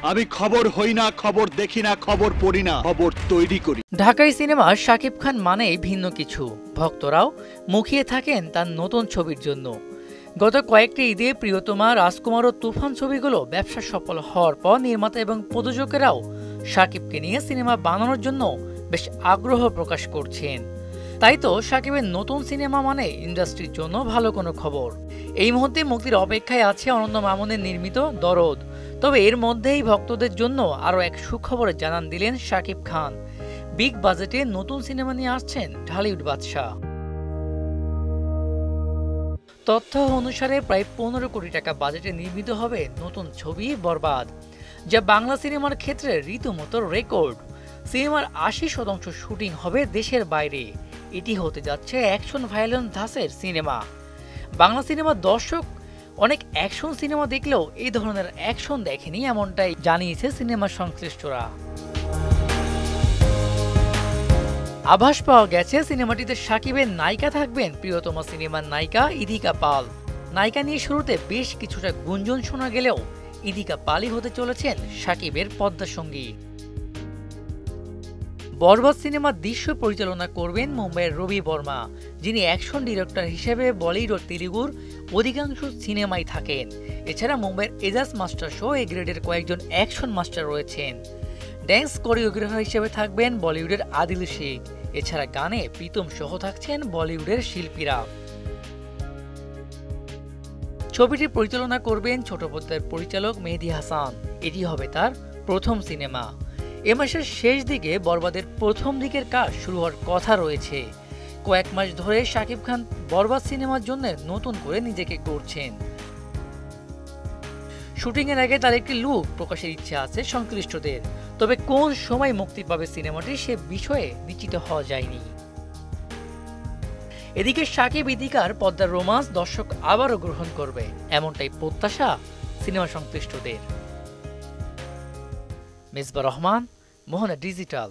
আমি খবর হই না, খবর দেখি না, খবর পড়ি না, খবর তৈরি করি। ঢাকাই সিনেমা শাকিব খান মানেই ভিন্ন কিছু। ভক্তরাও মুখিয়ে থাকেন তার নতুন ছবির জন্য। গত কয়েকটি ঈদে প্রিয়তমা, রাজকুমার ও তুফান ছবিগুলো ব্যবসা সফল হওয়ার পর নির্মাতা এবং প্রযোজকেরাও শাকিবকে নিয়ে সিনেমা বানানোর জন্য বেশ আগ্রহ প্রকাশ করছেন। তাই তো শাকিবের নতুন সিনেমা মানে ইন্ডাস্ট্রির জন্য ভালো কোনো খবর। এই মুহূর্তে মুক্তির অপেক্ষায় আছে অনন্ত মামুনের নির্মিত দরদ। তবে এর মধ্যেই ভক্তদের জন্য আরও এক সুখবর জানান দিলেন শাকিব খান। বিগ বাজেটে নতুন সিনেমা নিয়ে আসছেন ঢালিউড বাদশা। তথ্য অনুসারে প্রায় 15 কোটি টাকা বাজেটে নির্মিত হবে নতুন ছবি বরবাদ, যা বাংলা সিনেমার ক্ষেত্রে রীতিমতো রেকর্ড। সিনেমার 80% শুটিং হবে দেশের বাইরে। এটি হতে যাচ্ছে অ্যাকশন ভায়োলেন্স ধাঁচের সিনেমা। বাংলা সিনেমার দর্শক অনেক অ্যাকশন সিনেমা দেখলেও এই ধরনের অ্যাকশন দেখেনি, এমনটাই জানিয়েছে সিনেমা সংশ্লিষ্টরা। আভাস পাওয়া গেছে সিনেমাটিতে শাকিবের নায়িকা থাকবেন প্রিয়তমা সিনেমার নায়িকা ইদিকা পাল। নায়িকা নিয়ে শুরুতে বেশ কিছুটা গুঞ্জন শোনা গেলেও ইদিকা পালই হতে চলেছেন শাকিবের পদ্মা সঙ্গী। বরবাদ সিনেমার দৃশ্য পরিচালনা করবেন মুম্বাইয়ের রবি বর্মা, যিনি অ্যাকশন ডিরেক্টর হিসেবে বলিউড ও তেলুগুর অধিকাংশ সিনেমায় থাকেন। এছাড়া মুম্বাইয়ের এজাজ মাস্টার শো এ গ্রেডের কয়েকজন অ্যাকশন মাস্টার রয়েছেন। ড্যান্স কোরিওগ্রাফার হিসেবে থাকবেন বলিউডের আদিল শেখ। এছাড়া গানে প্রীতম সহ থাকছেন বলিউডের শিল্পীরা। ছবিটি পরিচালনা করবেন ছোট পর্দার পরিচালক মেহেদী হাসান। এটি হবে তার প্রথম সিনেমা। এ মাসের শেষ দিকে বরবাদের প্রথম দিকের কাজ শুরু হওয়ার কথা রয়েছে। কয়েক মাস ধরে শাকিব খান বরবাদ সিনেমার জন্য নতুন করে নিজেকে গড়ছেন। শুটিংয়ের আগে তার একটি লুক প্রকাশের ইচ্ছা আছে সংশ্লিষ্টদের। তবে কোন সময় মুক্তি পাবে সিনেমাটি সে বিষয়ে নিশ্চিত হওয়া যায়নি। এদিকে শাকিব ইদিকার পদ্মার রোমান্স দর্শক আবারও গ্রহণ করবে, এমনটাই প্রত্যাশা সিনেমা সংশ্লিষ্টদের। মিসবাহ রহমান, মোহনা ডিজিটাল।